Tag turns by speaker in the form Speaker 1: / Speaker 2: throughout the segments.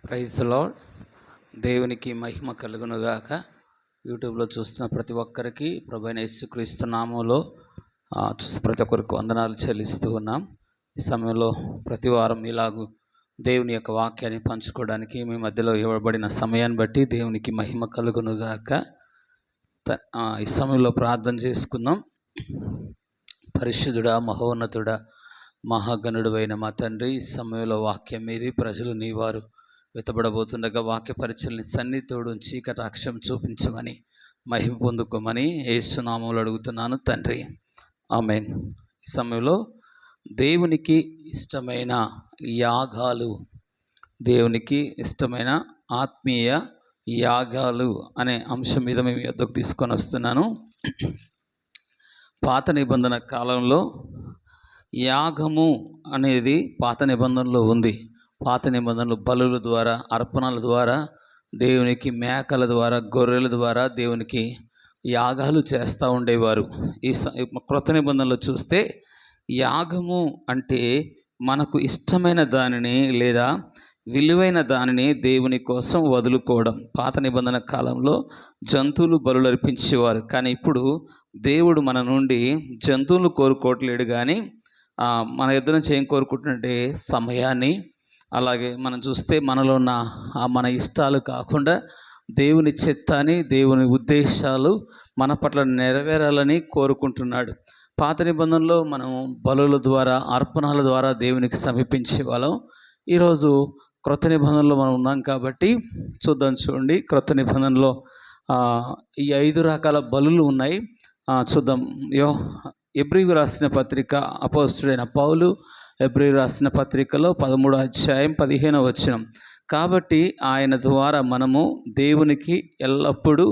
Speaker 1: Praise the lord. దేవునికి మహిమ కలుగునుగాక. యూట్యూబ్లో చూస్తున్న ప్రతి ఒక్కరికి ప్రభువైన యేసుక్రీస్తు నామములో చూసి ప్రతి ఒక్కరికి వందనాలు చెల్లిస్తూ ఉన్నాం. ఈ సమయంలో ప్రతి వారం ఇలాగూ దేవుని యొక్క వాక్యాన్ని పంచుకోవడానికి మీ మధ్యలో ఇవ్వబడిన సమయాన్ని బట్టి దేవునికి మహిమ కలుగునుగాక. ఈ సమయంలో ప్రార్థన చేసుకుందాం. పరిశుద్ధుడా, మహోన్నతుడా, మహాగణుడువైన మా తండ్రి, ఈ సమయంలో వాక్యం మీది ప్రజలు నీ వారు వెతబడబోతుండగా వాక్య పరిచయని సన్నిధితోడు చీకటాక్షం చూపించమని మహిమ పొందుకోమని యేసు నామములో అడుగుతున్నాను తండ్రి, ఆమేన్. ఈ సమయంలో దేవునికి ఇష్టమైన యాగాలు, దేవునికి ఇష్టమైన ఆత్మీయ యాగాలు అనే అంశం మీద మేము యొద్దకు తీసుకొని వస్తున్నాను. పాత నిబంధన కాలంలో యాగము అనేది పాత నిబంధనలో ఉంది. పాత నిబంధనలు బలుల ద్వారా, అర్పణల ద్వారా, దేవునికి మేకల ద్వారా, గొర్రెల ద్వారా దేవునికి యాగాలు చేస్తూ ఉండేవారు. ఈ క్రొత్త నిబంధనలో చూస్తే యాగము అంటే మనకు ఇష్టమైన దానిని లేదా విలువైన దానిని దేవుని కోసం వదులుకోవడం. పాత నిబంధన కాలంలో జంతువులు బలులు అర్పించేవారు, కానీ ఇప్పుడు దేవుడు మన నుండి జంతువులు కోరుకోవట్లేడు, కానీ మన ఎదురు నుంచి ఏం కోరుకుంటుంటే సమయాన్ని, అలాగే మనం చూస్తే మనలో ఉన్న మన ఇష్టాలు కాకుండా దేవుని చిత్తాన్ని, దేవుని ఉద్దేశాలు మన పట్ల నెరవేరాలని కోరుకుంటున్నాడు. పాత నిబంధనలో మనం బలుల ద్వారా, అర్పణల ద్వారా దేవునికి సమీపించే వాళ్ళం. ఈరోజు క్రొత్త నిబంధనలో మనం ఉన్నాం కాబట్టి చూద్దాం. చూడండి, క్రొత్త నిబంధనలో ఈ 5 రకాల బలులు ఉన్నాయి. చూద్దాం. హెబ్రీయులకు రాసిన పత్రిక, అపోస్తలుడైన పౌలు హెబ్రీయులకు రాసిన పత్రికలో 13వ అధ్యాయం 15వ వచనం. కాబట్టి ఆయన ద్వారా మనము దేవునికి ఎల్లప్పుడూ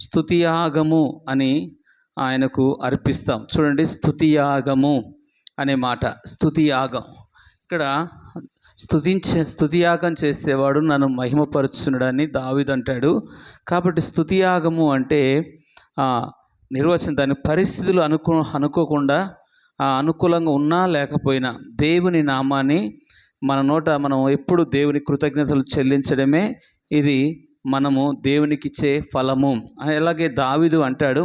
Speaker 1: స్తుతియాగము అని ఆయనకు అర్పిస్తాం. చూడండి, స్తుతియాగము అనే మాట, స్తుతియాగం. ఇక్కడ స్తుతియాగం చేసేవాడు నన్ను మహిమపరుచున్నాడని దావీదు అంటాడు. కాబట్టి స్తుతియాగము అంటే నిర్వచనం, దాని పరిస్థితులు అనుకోకుండా అనుకూలంగా ఉన్నా లేకపోయినా దేవుని నామాన్ని మన నోట మనం ఎప్పుడు దేవుని కృతజ్ఞతలు చెల్లించడమే ఇది మనము దేవునికి ఇచ్చే ఫలము. అలాగే దావీదు అంటాడు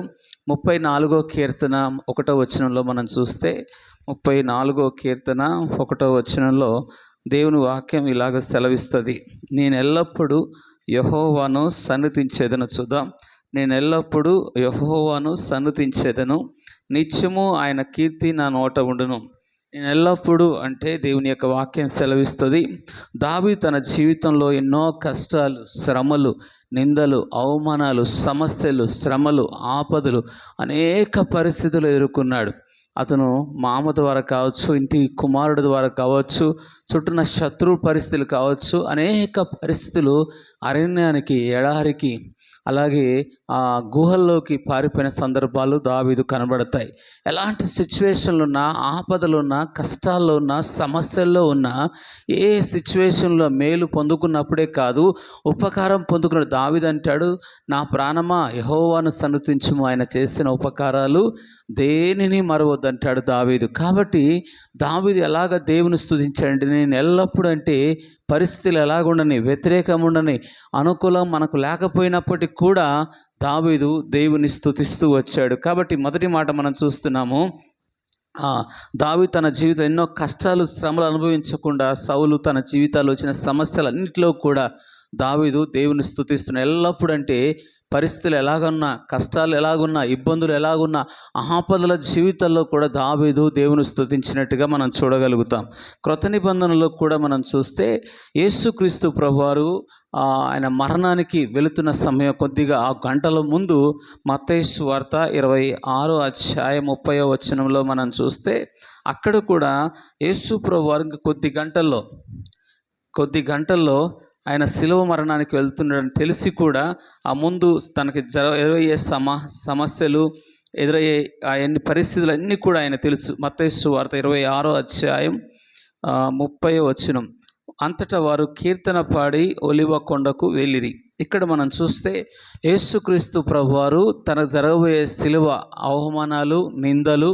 Speaker 1: 34వ కీర్తన 1వ వచనంలో మనం చూస్తే, 34వ కీర్తన 1వ వచనంలో దేవుని వాక్యం ఇలాగ సెలవిస్తుంది: నేను ఎల్లప్పుడూ యెహోవాను సన్నుతించెదను. చూద్దాం. నేను ఎల్లప్పుడూ యెహోవాను సన్నుతించెదను, నిత్యము ఆయన కీర్తి నా నోట ఉండును. నేను ఎల్లప్పుడూ అంటే దేవుని యొక్క వాక్యం సెలవిస్తుంది. దావీదు తన జీవితంలో ఎన్నో కష్టాలు, శ్రమలు, నిందలు, అవమానాలు, సమస్యలు, శ్రమలు, ఆపదలు, అనేక పరిస్థితులు ఎదుర్కొన్నాడు. అతను మామ ద్వారా కావచ్చు, ఇంటి కుమారుడు ద్వారా కావచ్చు, చుట్టూన్న శత్రు పరిస్థితులు కావచ్చు, అనేక పరిస్థితులు, అరణ్యానికి, ఎడారికి, అలాగే గుహల్లోకి పారిపోయిన సందర్భాలు దావీదు కనబడతాయి. ఎలాంటి సిచ్యువేషన్లు ఉన్నా, ఆపదలున్నా, కష్టాల్లో ఉన్నా, సమస్యల్లో ఉన్నా, ఏ సిచ్యువేషన్లో మేలు పొందుకున్నప్పుడే కాదు, ఉపకారం పొందుకున్న దావీదు అంటాడు, నా ప్రాణమా యెహోవాను సన్నుతించుము, ఆయన చేసిన ఉపకారాలు దేనిని మరవద్దంటాడు దావీదు. కాబట్టి దావీదు ఎలాగ దేవుని స్తుతించాడంటే, నేను ఎల్లప్పుడూ అంటే పరిస్థితులు ఎలాగుండని, వ్యతిరేకం ఉండని, అనుకూలం మనకు లేకపోయినప్పటికీ కూడా దావీదు దేవుని స్తుతిస్తూ వచ్చాడు. కాబట్టి మొదటి మాట మనం చూస్తున్నాము, దావీదు తన జీవితం ఎన్నో కష్టాలు, శ్రమలు అనుభవించకుండా, సౌలు తన జీవితాల్లో వచ్చిన సమస్యలన్నింటిలో కూడా దావీదు దేవుని స్తుతిస్తున్నాడు. ఎల్లప్పుడు అంటే పరిస్థితులు ఎలాగున్నా, కష్టాలు ఎలాగున్నా, ఇబ్బందులు ఎలాగున్నా, ఆపదల జీవితాల్లో కూడా దావీదు దేవుని స్తుతించినట్టుగా మనం చూడగలుగుతాం. క్రొత్త నిబంధనలో కూడా మనం చూస్తే యేసుక్రీస్తు ప్రభువారు ఆయన మరణానికి వెళుతున్న సమయం కొద్దిగా ఆ గంటల ముందు మత్తయి సువార్త 26వ అధ్యాయం 30వ వచనంలో మనం చూస్తే, అక్కడ కూడా యేసు ప్రభువారు కొద్ది గంటల్లో ఆయన శిలువ మరణానికి వెళ్తున్నాడని తెలిసి కూడా ఆ ముందు తనకి ఎదురయ్యే సమస్యలు, ఎదురయ్యే అన్ని పరిస్థితులు అన్నీ కూడా ఆయన తెలుసు. మత్తయి సువార్త 26వ అధ్యాయం 30వ వచనం. అంతటా వారు కీర్తన పాడి ఒలివ కొండకు వెళ్ళిరి. ఇక్కడ మనం చూస్తే యేసుక్రీస్తు ప్రభువారు తనకు జరగబోయే శిలువ అవమానాలు, నిందలు,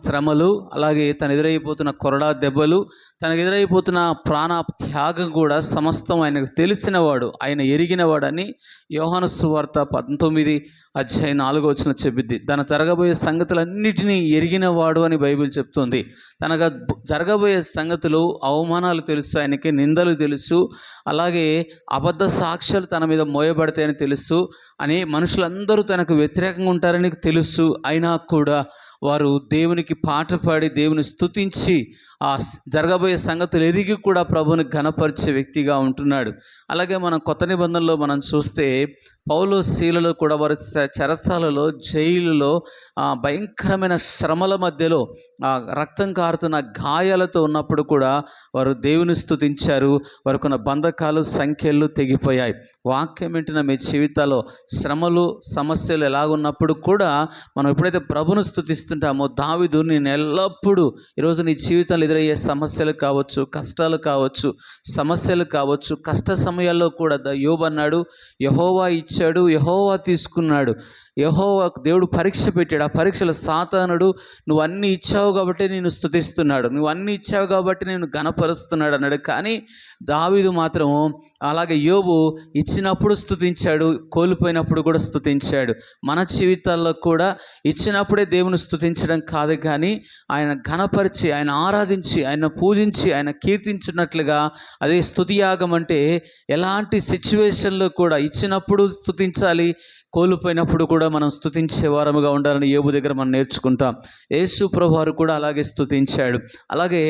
Speaker 1: శ్రమలు, అలాగే తను ఎదురైపోతున్న కొరడా దెబ్బలు, తనకు ఎదురైపోతున్న ప్రాణ త్యాగం కూడా సమస్తం ఆయనకు తెలిసినవాడు, ఆయన ఎరిగినవాడని యోహాను సువార్త 19:4 చెప్పిద్ది. తన జరగబోయే సంగతులన్నిటినీ ఎరిగినవాడు అని బైబిల్ చెప్తుంది. తనకు జరగబోయే సంగతులు, అవమానాలు తెలుసు, ఆయనకి నిందలు తెలుసు, అలాగే అబద్ధ సాక్ష్యాలు తన మీద మోయబడతాయని తెలుసు, అని మనుషులందరూ తనకు వ్యతిరేకంగా ఉంటారని తెలుసు. అయినా కూడా వారు దేవునికి పాట పాడి దేవుని స్తుతించి ఆ జరగబోయే సంగతులు ఎరిగి కూడా ప్రభువుని ఘనపరిచే వ్యక్తిగా ఉంటున్నాడు. అలాగే మనం కొత్త నిబంధనలో మనం చూస్తే పౌలు శీలలో కూడా వారి చెరసాలలో, జైలులో భయంకరమైన శ్రమల మధ్యలో రక్తం కారుతున్న గాయాలతో ఉన్నప్పుడు కూడా వారు దేవుని స్తుతించారు. వారికున్న బంధకాలు, సంఖ్యలు తెగిపోయాయి. వాక్యం వింటున్న మీ జీవితాల్లో శ్రమలు, సమస్యలు ఎలాగున్నప్పుడు కూడా మనం ఎప్పుడైతే ప్రభును స్తుతిస్తుంటామో, దావీదు నేను ఎల్లప్పుడూ ఈరోజు నీ జీవితంలో ఎదురయ్యే సమస్యలు కావచ్చు, కష్టాలు కావచ్చు, సమస్యలు కావచ్చు, కష్ట సమయాల్లో కూడా యోబు అన్నాడు, యెహోవా ఇచ్చాడు, యెహోవా తీసుకున్నాడు. యెహోవా దేవుడు పరీక్ష పెట్టాడు. ఆ పరీక్షలో సాతానుడు నువ్వు అన్నీ ఇచ్చావు కాబట్టి నేను స్తుతిస్తున్నాడు, నువ్వు అన్నీ ఇచ్చావు కాబట్టి నేను ఘనపరుస్తున్నాడు అన్నాడు. కానీ దావీదు మాత్రం అలాగే యోబు ఇచ్చినప్పుడు స్తుతించాడు, కోల్పోయినప్పుడు కూడా స్తుతించాడు. మన జీవితాల్లో కూడా ఇచ్చినప్పుడే దేవుని స్తుతించడం కాదు, కానీ ఆయన ఘనపరిచి, ఆయన ఆరాధించి, ఆయన పూజించి, ఆయన కీర్తించినట్లుగా అదే స్తుతియాగం అంటే. ఎలాంటి సిచ్యువేషన్లో కూడా ఇచ్చినప్పుడు స్తుతించాలి, కోల్పోయినప్పుడు కూడా మనం స్తుతించే వారముగా ఉండాలని యోబు దగ్గర మనం నేర్చుకుంటాం. యేసు ప్రభువారు కూడా అలాగే స్తుతించాడు. అలాగే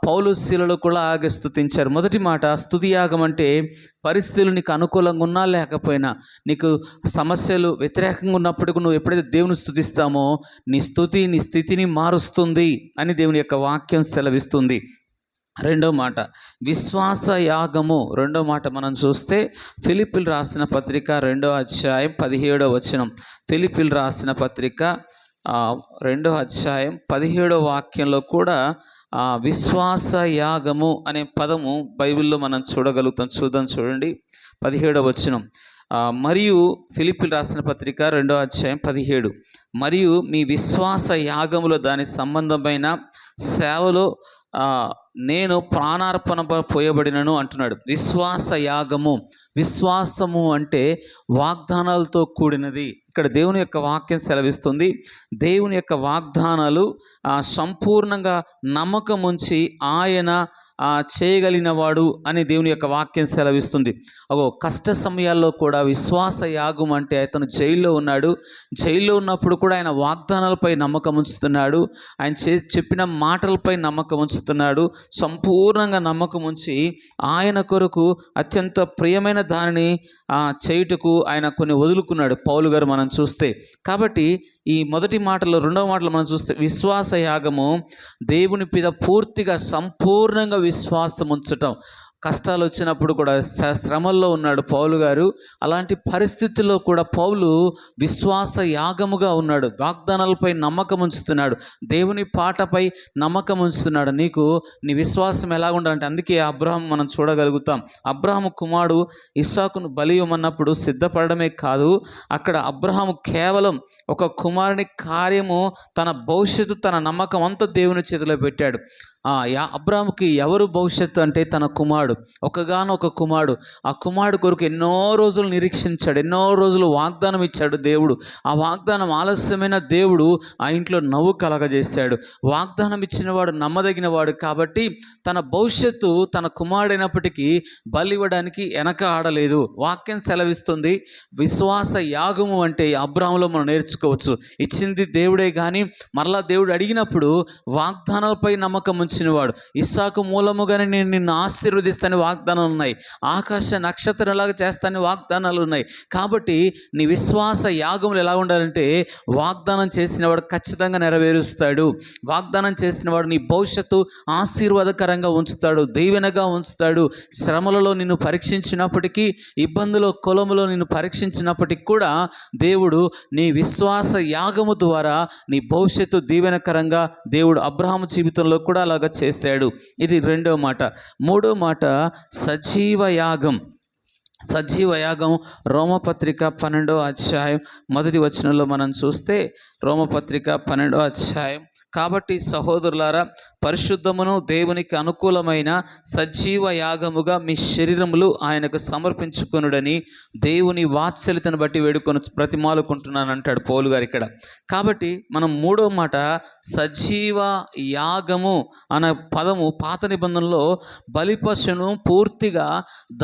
Speaker 1: పౌలు శీలలో కూడా అలాగే స్తుతించారు. మొదటి మాట, స్తుతియాగం అంటే పరిస్థితులు నీకు అనుకూలంగా ఉన్నా లేకపోయినా, నీకు సమస్యలు వ్యతిరేకంగా ఉన్నప్పటికీ నువ్వు ఎప్పుడైతే దేవుని స్తుతిస్తామో నీ స్తుతి నీ స్థితిని మారుస్తుంది అని దేవుని యొక్క వాక్యం సెలవిస్తుంది. రెండో మాట విశ్వాస యాగము. రెండో మాట మనం చూస్తే ఫిలిప్పీలు రాసిన పత్రిక 2:17 ఫిలిప్పీలు రాసిన పత్రిక 2:17 కూడా విశ్వాస యాగము అనే పదము బైబిల్లో మనం చూడగలుగుతాం. చూడండి 17 మరియు ఫిలిప్పీలు రాసిన పత్రిక 2:17 మరియు మీ విశ్వాస యాగములో దాని సంబంధమైన సేవలో నేను ప్రాణార్పణ పోయబడినను అంటున్నాడు. విశ్వాస యాగము, విశ్వాసము అంటే వాగ్దానాలతో కూడినది. ఇక్కడ దేవుని యొక్క వాక్యం సెలవిస్తుంది. దేవుని యొక్క వాగ్దానాలు సంపూర్ణంగా నమ్మకం ఉంచి ఆయన చేయగలిగినవాడు అని దేవుని యొక్క వాక్యం సెలవిస్తుంది. కష్ట సమయాల్లో కూడా విశ్వాస యాగం అంటే అతను జైల్లో ఉన్నాడు. జైల్లో ఉన్నప్పుడు కూడా ఆయన వాగ్దానాలపై నమ్మకం ఉంచుతున్నాడు, ఆయన చెప్పిన మాటలపై నమ్మకం ఉంచుతున్నాడు. సంపూర్ణంగా నమ్మకం ఉంచి ఆయన కొరకు అత్యంత ప్రియమైన దానిని చేయుటకు ఆయన కొన్ని వదులుకున్నాడు పౌలు గారు మనం చూస్తే. కాబట్టి ఈ మొదటి మాటలో, రెండవ మాటలో మనం చూస్తే విశ్వాస యాగము దేవుని మీద పూర్తిగా సంపూర్ణంగా విశ్వాసం ఉంచటం. కష్టాలు వచ్చినప్పుడు కూడా శ్రమల్లో ఉన్నాడు పౌలు గారు. అలాంటి పరిస్థితుల్లో కూడా పౌలు విశ్వాస యాగముగా ఉన్నాడు. వాగ్దానాలపై నమ్మకం ఉంచుతున్నాడు, దేవుని పాటపై నమ్మకం ఉంచుతున్నాడు. నీ విశ్వాసం ఎలా ఉండాలంటే, అందుకే అబ్రహాము మనం చూడగలుగుతాం. అబ్రహాము కుమారుడు ఇస్సాకును బలి ఇవ్వమన్నప్పుడు సిద్ధపడమే కాదు, అక్కడ అబ్రహాము కేవలం ఒక కుమారుని కార్యము, తన భవిష్యత్తు, తన నమ్మకం అంతా దేవుని చేతిలో పెట్టాడు. అబ్రాహాముకి ఎవరు భవిష్యత్తు అంటే తన కుమారుడు, ఒకగానొక కుమారుడు. ఆ కుమారుడు కొరకు ఎన్నో రోజులు నిరీక్షించాడు, ఎన్నో రోజులు వాగ్దానం ఇచ్చాడు దేవుడు. ఆ వాగ్దానం ఆలస్యమైన దేవుడు ఆ ఇంట్లో నవ్వు కలగజేశాడు. వాగ్దానం ఇచ్చినవాడు నమ్మదగిన వాడు కాబట్టి తన భవిష్యత్తు తన కుమారుడైనప్పటికీ బలి ఇవ్వడానికి వెనక ఆడలేదు. వాక్యం సెలవిస్తుంది. విశ్వాస యాగము అంటే అబ్రాహాములో మనం నేర్చుకోవచ్చు. ఇచ్చింది దేవుడే, కానీ మరలా దేవుడు అడిగినప్పుడు వాగ్దానాలపై నమ్మకం ఉంచినవాడు. ఇస్సాకు మూలముగానే నేను నిన్ను ఆశీర్వదిస్తాను వాగ్దానాలు ఉన్నాయి, ఆకాశ నక్షత్రంలాగా చేస్తాను వాగ్దానాలు ఉన్నాయి. కాబట్టి నీ విశ్వాస యాగములు ఎలా ఉండాలంటే, వాగ్దానం చేసినవాడు ఖచ్చితంగా నెరవేరుస్తాడు. వాగ్దానం చేసినవాడు నీ భవిష్యత్తు ఆశీర్వాదకరంగా ఉంచుతాడు, దీవెనగా ఉంచుతాడు. శ్రమలలో నిన్ను పరీక్షించినప్పటికీ, ఇబ్బందులో కొలములో నిన్ను పరీక్షించినప్పటికీ కూడా దేవుడు నీ విశ్వాస యాగము ద్వారా నీ భవిష్యత్తు దీవెనకరంగా దేవుడు అబ్రహాము జీవితంలో కూడా అలాగా చేశాడు. ఇది రెండో మాట. మూడో మాట సజీవ యాగం. సజీవ యాగం రోమపత్రిక 12వ అధ్యాయం 1వ వచనంలో మనం చూస్తే, రోమపత్రిక 12వ అధ్యాయం, కాబట్టి సహోదరులారా, పరిశుద్ధమును దేవునికి అనుకూలమైన సజీవ యాగముగా మీ శరీరములు ఆయనకు సమర్పించుకొనుడని దేవుని వాత్సల్యతను బట్టి వేడుకొని బ్రతిమాలుకుంటున్నాను అంటాడు పౌలు గారు ఇక్కడ. కాబట్టి మనం మూడో మాట సజీవ యాగము అనే పదము పాత నిబంధనలో బలిపశును పూర్తిగా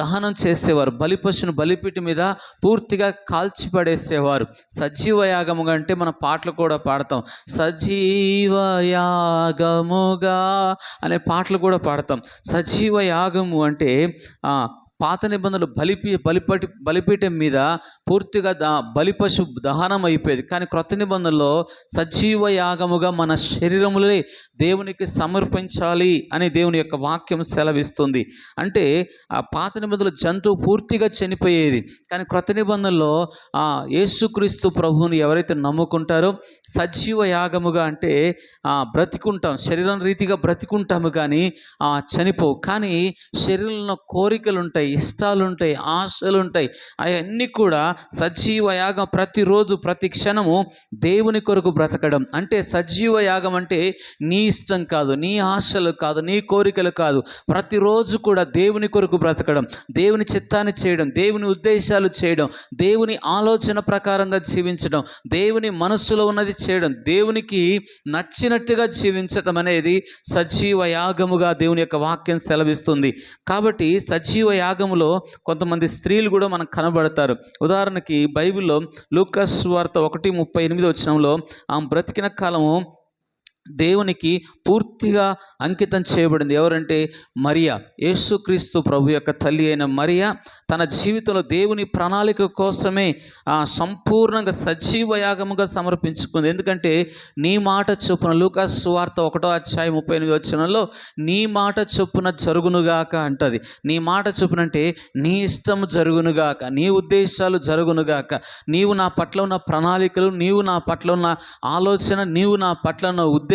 Speaker 1: దహనం చేసేవారు. బలిపశును బలిపీఠం మీద పూర్తిగా కాల్చిపడేసేవారు. సజీవ యాగముగా అంటే మన పాటలు కూడా పాడతాం, సజీవ యాగముగా అనే పాటలు కూడా పాడతాం. సజీవ యాగము అంటే పాత నిబంధనలు బలిపీఠం మీద పూర్తిగా బలిపశు దహనం అయిపోయేది. కానీ క్రొత్త నిబంధనలో సజీవ యాగముగా మన శరీరములే దేవునికి సమర్పించాలి అని దేవుని యొక్క వాక్యం సెలవిస్తుంది. అంటే ఆ పాత నిబంధనలు జంతువు పూర్తిగా చనిపోయేది, కానీ క్రొత్త నిబంధనలో యేసుక్రీస్తు ప్రభువుని ఎవరైతే నమ్ముకుంటారో సజీవ యాగముగా అంటే బ్రతికుంటాం, శరీరం రీతిగా బ్రతికుంటాము, కానీ చనిపోవు. కానీ శరీరంలో కోరికలు ఉంటాయి, ఇష్టాలు ఉంటాయి, ఆశలు ఉంటాయి. అవన్నీ కూడా సజీవ యాగం. ప్రతిరోజు ప్రతి క్షణము దేవుని కొరకు బ్రతకడం అంటే సజీవ యాగం. అంటే నీ ఇష్టం కాదు, నీ ఆశలు కాదు, నీ కోరికలు కాదు, ప్రతిరోజు కూడా దేవుని కొరకు బ్రతకడం, దేవుని చిత్తాన్ని చేయడం, దేవుని ఉద్దేశాలు చేయడం, దేవుని ఆలోచన ప్రకారంగా జీవించడం, దేవుని మనస్సులో ఉన్నది చేయడం, దేవునికి నచ్చినట్టుగా జీవించడం అనేది సజీవ యాగముగా దేవుని యొక్క వాక్యం సెలవిస్తుంది. కాబట్టి సజీవ యాగములో కొంతమంది స్త్రీలు కూడా మనకు కనబడతారు. ఉదాహరణకి బైబిల్లో లూకాసు సువార్త 1:38 వచనంలో ఆమె బ్రతికిన కాలము దేవునికి పూర్తిగా అంకితం చేయబడింది. ఎవరంటే మరియా, యేసుక్రీస్తు ప్రభు యొక్క తల్లి అయిన మరియా తన జీవితంలో దేవుని ప్రణాళిక కోసమే సంపూర్ణంగా సజీవ యాగముగా సమర్పించుకుంది. ఎందుకంటే నీ మాట చొప్పున, లూకాసు సువార్త 1:38 వచనంలో నీ మాట చొప్పున జరుగునుగాక అంటది. నీ మాట చొప్పున అంటే నీ ఇష్టం జరుగునుగాక, నీ ఉద్దేశాలు జరుగునుగాక, నీవు నా పట్ల ఉన్న ప్రణాళికలు, నీవు నా పట్ల ఉన్న ఆలోచన, నీవు నా పట్ల ఉన్న ఉద్దేశాలు.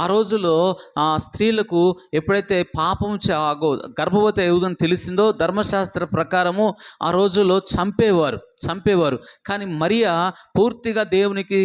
Speaker 1: ఆ రోజులో స్త్రీలకు ఎప్పుడైతే పాపం గర్భవతి అయ్యుదని తెలిసిందో ధర్మశాస్త్ర ప్రకారము ఆ రోజుల్లో చంపేవారు. కానీ మరియా పూర్తిగా దేవునికి,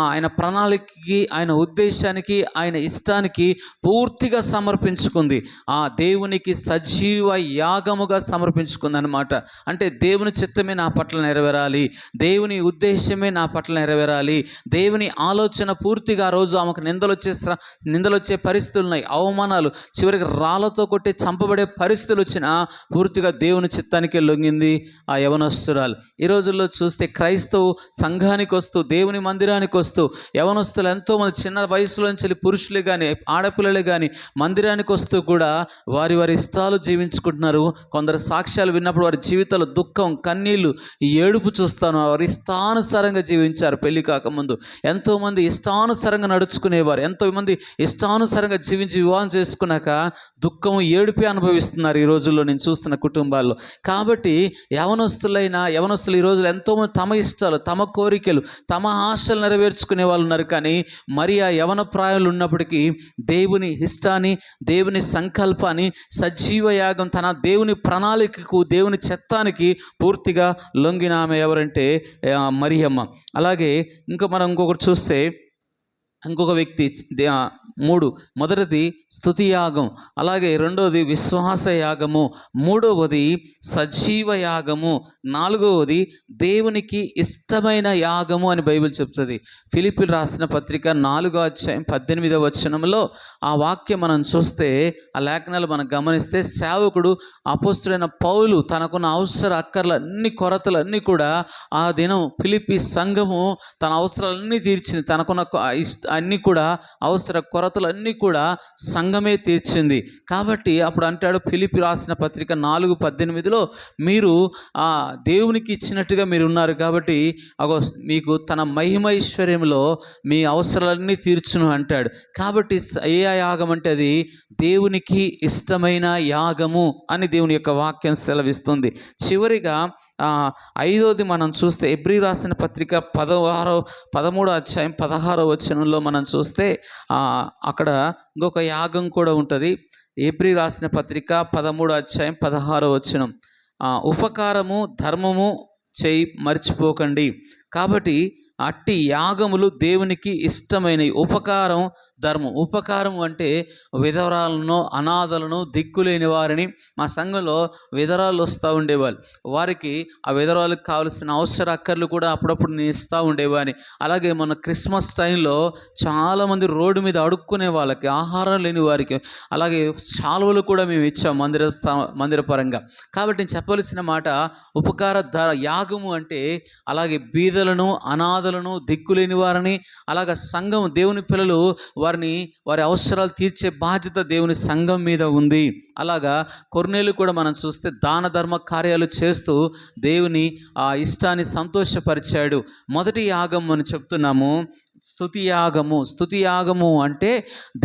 Speaker 1: ఆయన ప్రణాళికకి, ఆయన ఉద్దేశానికి, ఆయన ఇష్టానికి పూర్తిగా సమర్పించుకుంది. ఆ దేవునికి సజీవ యాగముగా సమర్పించుకుంది అన్నమాట. అంటే దేవుని చిత్తమే నా పట్ల నెరవేరాలి, దేవుని ఉద్దేశమే నా పట్ల నెరవేరాలి, దేవుని ఆలోచన పూర్తిగా. ఆ రోజు ఆమెకు నిందలు వచ్చే పరిస్థితులు ఉన్నాయి, అవమానాలు, చివరికి రాళ్లతో కొట్టి చంపబడే పరిస్థితులు వచ్చినా పూర్తిగా దేవుని చిత్తానికి లొంగింది ఆ యవనస్తురాలు. ఈ రోజుల్లో చూస్తే క్రైస్తవు సంఘానికి వస్తూ, దేవుని మందిరానికి వస్తూ యవనస్తులు ఎంతోమంది చిన్న వయసులోంచి పురుషులే కానీ ఆడపిల్లలే కానీ మందిరానికి వస్తూ కూడా వారి ఇష్టాలు జీవించుకుంటున్నారు. కొందరు సాక్ష్యాలు విన్నప్పుడు వారి జీవితంలో దుఃఖం, కన్నీళ్లు, ఏడుపు చూస్తాను. వారి ఇష్టానుసారంగా జీవించారు. పెళ్లి కాకముందు ఎంతోమంది ఇష్టానుసారంగా నడుచుకునేవారు, ఎంతోమంది ఇష్టానుసారంగా జీవించి వివాహం చేసుకున్నాక దుఃఖం, ఏడుపే అనుభవిస్తున్నారు ఈ రోజుల్లో నేను చూస్తున్న కుటుంబాల్లో. కాబట్టి యవనస్తులు ఈ రోజులు ఎంతోమంది తమ ఇష్టాలు, తమ కోరికలు, తమ ఆశలు నెరవేర్చుకునే వాళ్ళు ఉన్నారు. కానీ మరియా యవన ప్రాయాలు ఉన్నప్పటికీ దేవుని ఇష్టాన్ని, దేవుని సంకల్పాన్ని, సజీవ యాగం, తన దేవుని ప్రణాళికకు, దేవుని చిత్తానికి పూర్తిగా లొంగిన ఆమె ఎవరంటే మరియమ్మ. అలాగే మనం ఇంకొకటి చూస్తే, ఇంకొక వ్యక్తి 3, మొదటిది స్తుతి యాగం, అలాగే రెండవది విశ్వాస యాగము, మూడవది సజీవ యాగము, నాలుగవది దేవునికి ఇష్టమైన యాగము అని బైబిల్ చెప్తుంది. ఫిలిప్పీలు రాసిన పత్రిక 4:18 వచనంలో ఆ వాక్యం మనం చూస్తే, ఆ లేఖనాలు మనం గమనిస్తే, సేవకుడు అపోస్తుడైన పౌలు తనకున్న అక్కర్లన్నీ, కొరతలన్నీ కూడా ఆ దినం ఫిలిప్పీ సంఘము తన అవసరాలన్నీ తీర్చింది. తనకున్న అన్నీ కూడా అవసర కొరతలన్నీ కూడా సంఘమే తీర్చింది. కాబట్టి అప్పుడు అంటాడు ఫిలిప్పీ రాసిన పత్రిక 4:18 మీరు దేవునికి ఇచ్చినట్టుగా మీరు ఉన్నారు కాబట్టి మీకు తన మహిమైశ్వర్యంలో మీ అవసరాలన్నీ తీర్చును అంటాడు. కాబట్టి ఏ యాగం అంటే అది దేవునికి ఇష్టమైన యాగము అని దేవుని యొక్క వాక్యం సెలవిస్తుంది. చివరిగా 5వది మనం చూస్తే, ఎబ్రీ రాసిన పత్రిక 13వ అధ్యాయం 16వ వచనంలో మనం చూస్తే అక్కడ ఇంకొక యాగం కూడా ఉంటుంది. ఎబ్రీ రాసిన పత్రిక 13వ అధ్యాయం 16వ వచనం, ఉపకారము ధర్మము చేయి మర్చిపోకండి. కాబట్టి అట్టి యాగములు దేవునికి ఇష్టమైనవి. ఉపకారం ధర్మం. ఉపకారం అంటే విధవరాలను, అనాథలను, దిక్కులేని వారిని, మా సంఘంలో విధవరాలు వస్తూ ఉండేవాళ్ళు. వారికి ఆ విధవరాలకు కావాల్సిన అవసర అక్కర్లు కూడా అప్పుడప్పుడు నేను ఇస్తూ ఉండేవాడిని. అలాగే మన క్రిస్మస్ టైంలో చాలామంది రోడ్డు మీద అడుక్కునే వాళ్ళకి, ఆహారం లేని వారికి అలాగే శాలువలు కూడా మేము ఇచ్చాం మందిరపరంగా. కాబట్టి నేను చెప్పవలసిన మాట, ఉపకార యాగము అంటే అలాగే బీదలను, అనాథలను, దిక్కులేని వారిని, అలాగ సంఘం, దేవుని పిల్లలు వారి అవసరాలు తీర్చే బాధ్యత దేవుని సంఘం మీద ఉంది. అలాగా కొర్నేలు కూడా మనం చూస్తే దాన ధర్మ కార్యాలు చేస్తూ దేవుని ఇష్టాన్ని సంతోషపరిచాడు. మొదటి యాగం అని చెప్తున్నాము స్తుతి యాగము. స్తుతి యాగము అంటే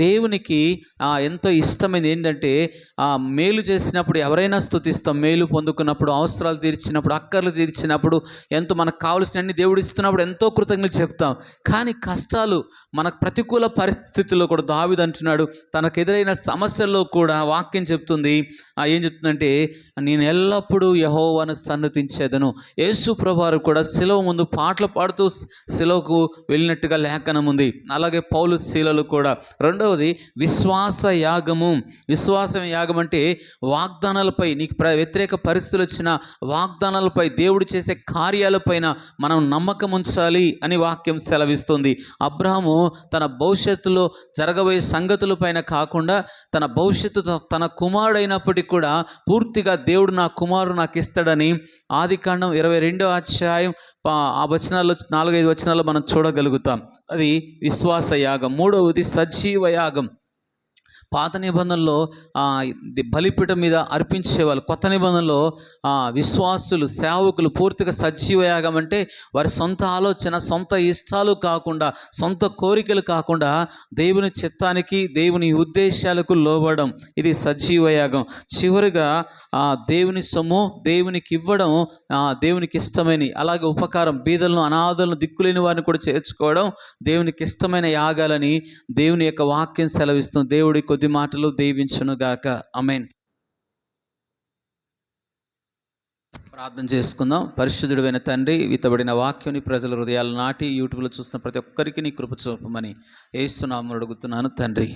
Speaker 1: దేవునికి ఎంతో ఇష్టమైనది. ఏంటంటే మేలు చేసినప్పుడు ఎవరైనా స్తుతిస్తాం. మేలు పొందుకున్నప్పుడు, అవసరాలు తీర్చినప్పుడు, అక్కర్లు తీర్చినప్పుడు, ఎంతో మనకు కావాల్సినన్ని దేవుడు ఇస్తున్నప్పుడు ఎంతో కృతజ్ఞతలు చెప్తాం. కానీ కష్టాలు, మనకు ప్రతికూల పరిస్థితుల్లో కూడా దావీదు అంటున్నాడు, తనకు ఎదురైన సమస్యల్లో కూడా వాక్యం చెప్తుంది. ఏం చెప్తుందంటే, నేను ఎల్లప్పుడూ యెహోవాను సన్నుతించేదను. యేసు ప్రభువారు కూడా శిలువ ముందు పాటలు పాడుతూ శిలువకు వెళ్ళినట్టుగా లేఖనం ఉంది. అలాగే పౌలు శీలలు కూడా. రెండవది విశ్వాస యాగము. విశ్వాసం యాగం అంటే వాగ్దానాలపై, నీకు వ్యతిరేక పరిస్థితులు వచ్చిన వాగ్దానాలపై, దేవుడు చేసే కార్యాలపైన మనం నమ్మకం ఉంచాలి అని వాక్యం సెలవిస్తుంది. అబ్రాహాము తన భవిష్యత్తులో జరగబోయే సంగతుల పైన కాకుండా, తన భవిష్యత్తు తన కుమారుడైనప్పటికీ కూడా పూర్తిగా దేవుడు నా కుమారుడు నాకు ఇస్తాడని ఆదికాండం 22వ అధ్యాయం ఆ వచనాల్లో 4-5 వచనాల్లో మనం చూడగలుగుతాం. అది విశ్వాస యాగం. మూడవది సజీవ యాగం. పాత నిబంధనలో బలిపీఠం మీద అర్పించేవాళ్ళు. కొత్త నిబంధనలో విశ్వాసులు, సేవకులు పూర్తిగా సజీవ యాగం అంటే వారి సొంత ఆలోచన, సొంత ఇష్టాలు కాకుండా, సొంత కోరికలు కాకుండా దేవుని చిత్తానికి, దేవుని ఉద్దేశాలకు లోబడడం, ఇది సజీవ యాగం. చివరిగా దేవుని సొమ్ము దేవునికి ఇవ్వడం దేవునికి ఇష్టమైన. అలాగే ఉపకారం, బీదలను, అనాథలను, దిక్కులేని వారిని కూడా చేర్చుకోవడం దేవునికి ఇష్టమైన యాగాలని దేవుని యొక్క వాక్యం సెలవిస్తుంది. దేవుడి కొద్ది మాటలు దీవించునుగాక. ఆమేన్. ప్రార్థన చేసుకుందాం. పరిశుద్ధుడైన తండ్రి, విత్తబడిన వాక్యాన్ని ప్రజల హృదయాలు నాటి యూట్యూబ్లో చూసిన ప్రతి ఒక్కరికి నీ కృప చూపమని యేసు నామములో అడుగుతున్నాను తండ్రి.